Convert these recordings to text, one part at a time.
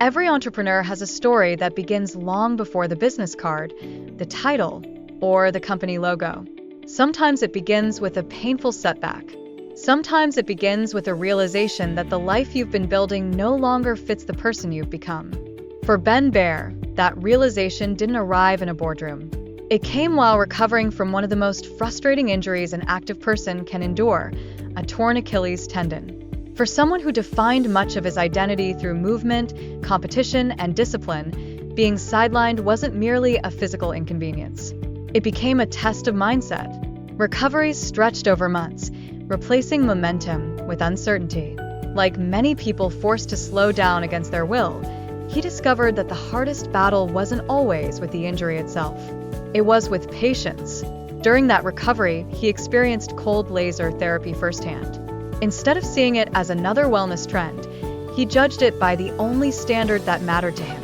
Every entrepreneur has a story that begins long before the business card, the title, or the company logo. Sometimes it begins with a painful setback. Sometimes it begins with a realization that the life you've been building no longer fits the person you've become. For Ben Bair, that realization didn't arrive in a boardroom. It came while recovering from one of the most frustrating injuries an active person can endure, a torn Achilles tendon. For someone who defined much of his identity through movement, competition, and discipline, being sidelined wasn't merely a physical inconvenience. It became a test of mindset. Recovery stretched over months, replacing momentum with uncertainty. Like many people forced to slow down against their will, he discovered that the hardest battle wasn't always with the injury itself. It was with patience. During that recovery, he experienced cold laser therapy firsthand. Instead of seeing it as another wellness trend, he judged it by the only standard that mattered to him: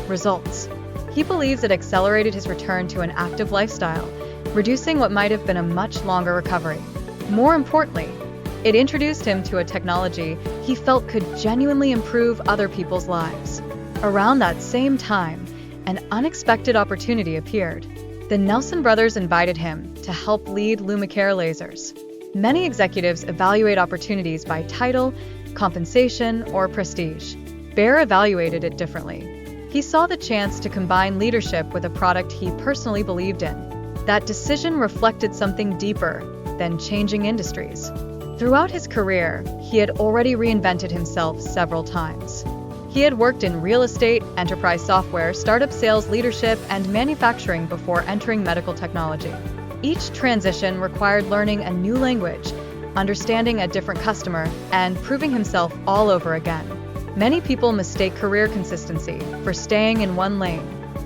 results. He believes it accelerated his return to an active lifestyle, reducing what might have been a much longer recovery. More importantly, it introduced him to a technology he felt could genuinely improve other people's lives. Around that same time, an unexpected opportunity appeared. The Nelson brothers invited him to help lead LumaCare lasers. Many executives evaluate opportunities by title, compensation, or prestige. Bair evaluated it differently. He saw the chance to combine leadership with a product he personally believed in. That decision reflected something deeper than changing industries. Throughout his career, he had already reinvented himself several times. He had worked in real estate, enterprise software, startup sales leadership, and manufacturing before entering medical technology. Each transition required learning a new language, understanding a different customer, and proving himself all over again. Many people mistake career consistency for staying in one lane.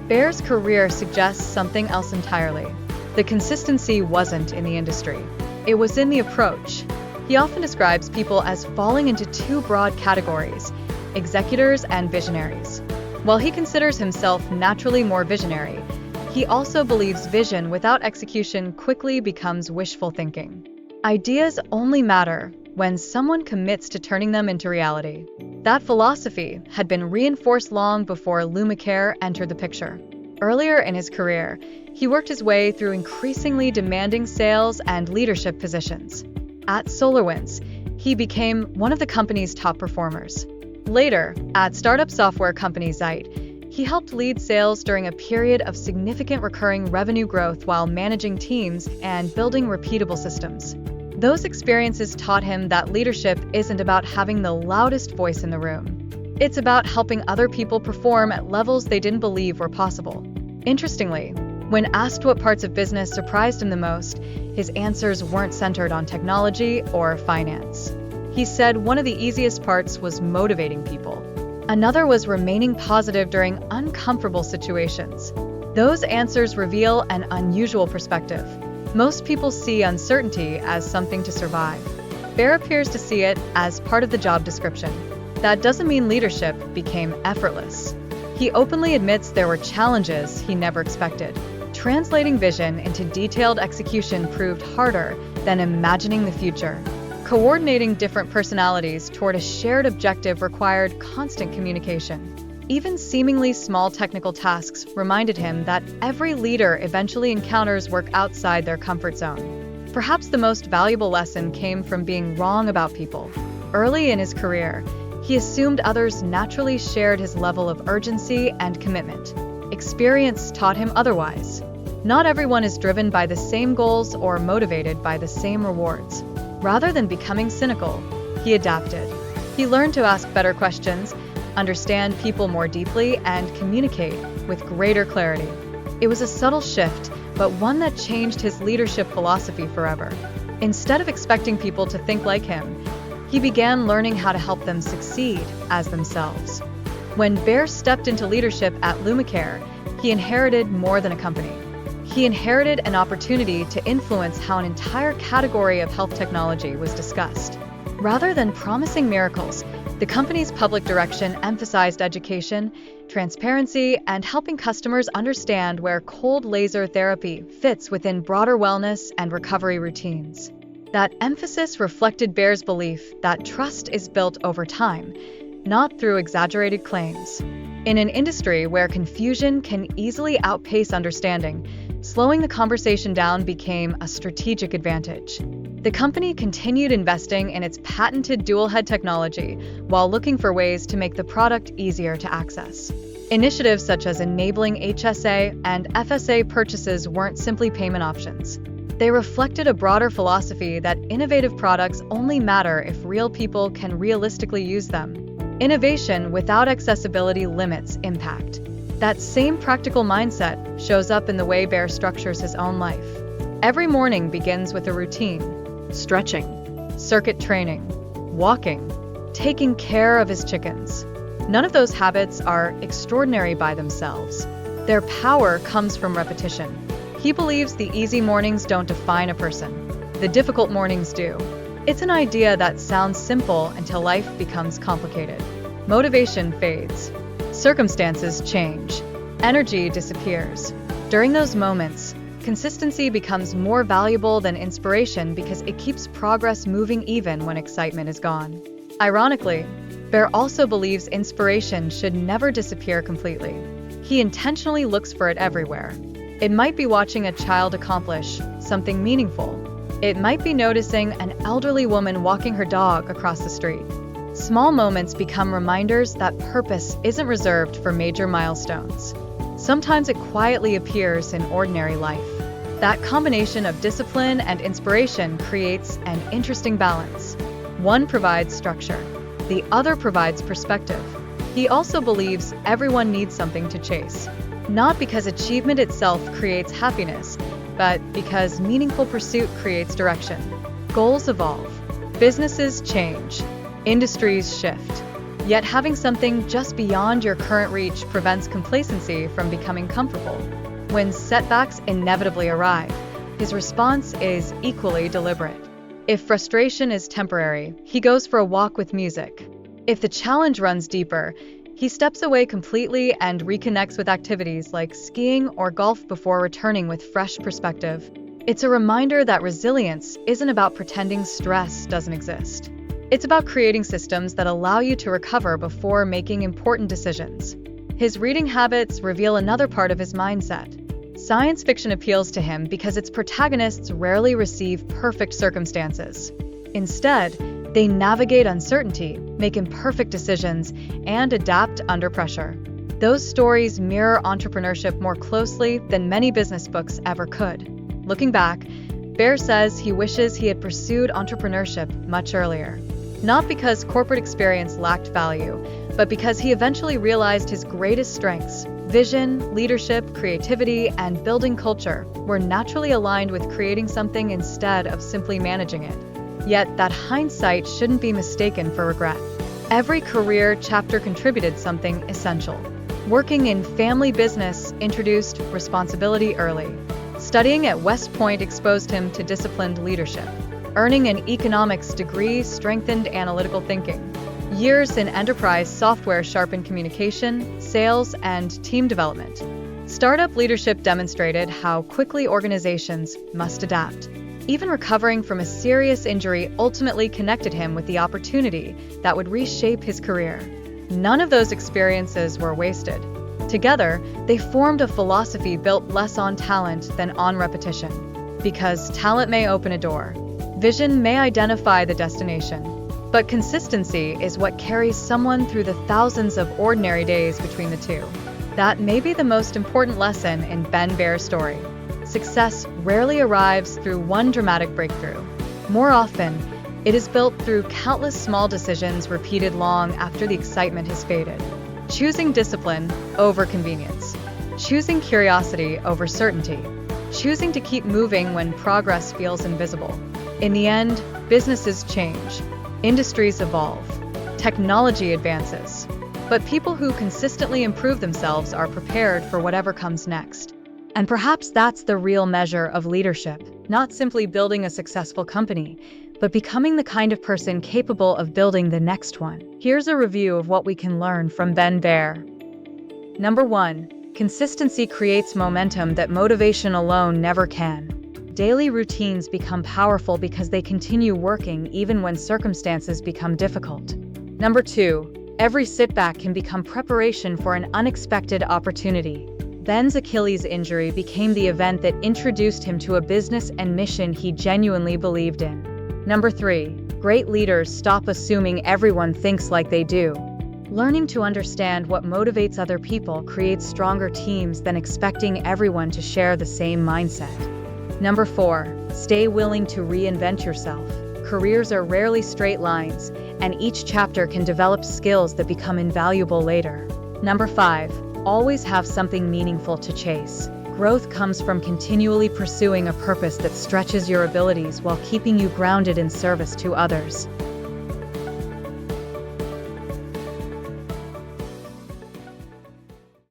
Bair's career suggests something else entirely. The consistency wasn't in the industry. It was in the approach. He often describes people as falling into two broad categories: executors and visionaries. While he considers himself naturally more visionary, he also believes vision without execution quickly becomes wishful thinking. Ideas only matter when someone commits to turning them into reality. That philosophy had been reinforced long before LumaCare entered the picture. Earlier in his career, he worked his way through increasingly demanding sales and leadership positions. At SolarWinds, he became one of the company's top performers. Later, at startup software company Zeit, he helped lead sales during a period of significant recurring revenue growth while managing teams and building repeatable systems. Those experiences taught him that leadership isn't about having the loudest voice in the room. It's about helping other people perform at levels they didn't believe were possible. Interestingly, when asked what parts of business surprised him the most, his answers weren't centered on technology or finance. He said one of the easiest parts was motivating people. Another was remaining positive during uncomfortable situations. Those answers reveal an unusual perspective. Most people see uncertainty as something to survive. Bair appears to see it as part of the job description. That doesn't mean leadership became effortless. He openly admits there were challenges he never expected. Translating vision into detailed execution proved harder than imagining the future. Coordinating different personalities toward a shared objective required constant communication. Even seemingly small technical tasks reminded him that every leader eventually encounters work outside their comfort zone. Perhaps the most valuable lesson came from being wrong about people. Early in his career, he assumed others naturally shared his level of urgency and commitment. Experience taught him otherwise. Not everyone is driven by the same goals or motivated by the same rewards. Rather than becoming cynical, he adapted. He learned to ask better questions, understand people more deeply, and communicate with greater clarity. It was a subtle shift, but one that changed his leadership philosophy forever. Instead of expecting people to think like him, he began learning how to help them succeed as themselves. When Bair stepped into leadership at LumaCare, he inherited more than a company. He inherited an opportunity to influence how an entire category of health technology was discussed. Rather than promising miracles, the company's public direction emphasized education, transparency, and helping customers understand where cold laser therapy fits within broader wellness and recovery routines. That emphasis reflected Bair's belief that trust is built over time, not through exaggerated claims. In an industry where confusion can easily outpace understanding, slowing the conversation down became a strategic advantage. The company continued investing in its patented dual-head technology while looking for ways to make the product easier to access. Initiatives such as enabling HSA and FSA purchases weren't simply payment options. They reflected a broader philosophy that innovative products only matter if real people can realistically use them. Innovation without accessibility limits impact. That same practical mindset shows up in the way Bair structures his own life. Every morning begins with a routine: stretching, circuit training, walking, taking care of his chickens. None of those habits are extraordinary by themselves. Their power comes from repetition. He believes the easy mornings don't define a person. The difficult mornings do. It's an idea that sounds simple until life becomes complicated. Motivation fades. Circumstances change. Energy disappears. During those moments, consistency becomes more valuable than inspiration because it keeps progress moving even when excitement is gone. Ironically, Bair also believes inspiration should never disappear completely. He intentionally looks for it everywhere. It might be watching a child accomplish something meaningful. It might be noticing an elderly woman walking her dog across the street. Small moments become reminders that purpose isn't reserved for major milestones. Sometimes it quietly appears in ordinary life. That combination of discipline and inspiration creates an interesting balance. One provides structure. The other provides perspective. He also believes everyone needs something to chase, not because achievement itself creates happiness, but because meaningful pursuit creates direction. Goals evolve, businesses change, industries shift. Yet having something just beyond your current reach prevents complacency from becoming comfortable. When setbacks inevitably arrive, his response is equally deliberate. If frustration is temporary, he goes for a walk with music. If the challenge runs deeper, he steps away completely and reconnects with activities like skiing or golf before returning with fresh perspective. It's a reminder that resilience isn't about pretending stress doesn't exist. It's about creating systems that allow you to recover before making important decisions. His reading habits reveal another part of his mindset. Science fiction appeals to him because its protagonists rarely receive perfect circumstances. Instead, they navigate uncertainty, make imperfect decisions, and adapt under pressure. Those stories mirror entrepreneurship more closely than many business books ever could. Looking back, Bair says he wishes he had pursued entrepreneurship much earlier. Not because corporate experience lacked value, but because he eventually realized his greatest strengths: vision, leadership, creativity, and building culture were naturally aligned with creating something instead of simply managing it. Yet that hindsight shouldn't be mistaken for regret. Every career chapter contributed something essential. Working in family business introduced responsibility early. Studying at West Point exposed him to disciplined leadership. Earning an economics degree strengthened analytical thinking. Years in enterprise software sharpened communication, sales, and team development. Startup leadership demonstrated how quickly organizations must adapt. Even recovering from a serious injury ultimately connected him with the opportunity that would reshape his career. None of those experiences were wasted. Together, they formed a philosophy built less on talent than on repetition. Because talent may open a door, vision may identify the destination, but consistency is what carries someone through the thousands of ordinary days between the two. That may be the most important lesson in Ben Bair's story. Success rarely arrives through one dramatic breakthrough. More often, it is built through countless small decisions repeated long after the excitement has faded. Choosing discipline over convenience. Choosing curiosity over certainty. Choosing to keep moving when progress feels invisible. In the end, businesses change. Industries evolve. Technology advances. But people who consistently improve themselves are prepared for whatever comes next. And perhaps that's the real measure of leadership, not simply building a successful company, but becoming the kind of person capable of building the next one. Here's a review of what we can learn from Ben Bair. Number 1. Consistency creates momentum that motivation alone never can. Daily routines become powerful because they continue working even when circumstances become difficult. Number 2. Every setback can become preparation for an unexpected opportunity. Ben's Achilles injury became the event that introduced him to a business and mission he genuinely believed in. Number 3. Great leaders stop assuming everyone thinks like they do. Learning to understand what motivates other people creates stronger teams than expecting everyone to share the same mindset. Number 4. Stay willing to reinvent yourself. Careers are rarely straight lines, and each chapter can develop skills that become invaluable later. Number 5. Always have something meaningful to chase. Growth comes from continually pursuing a purpose that stretches your abilities while keeping you grounded in service to others.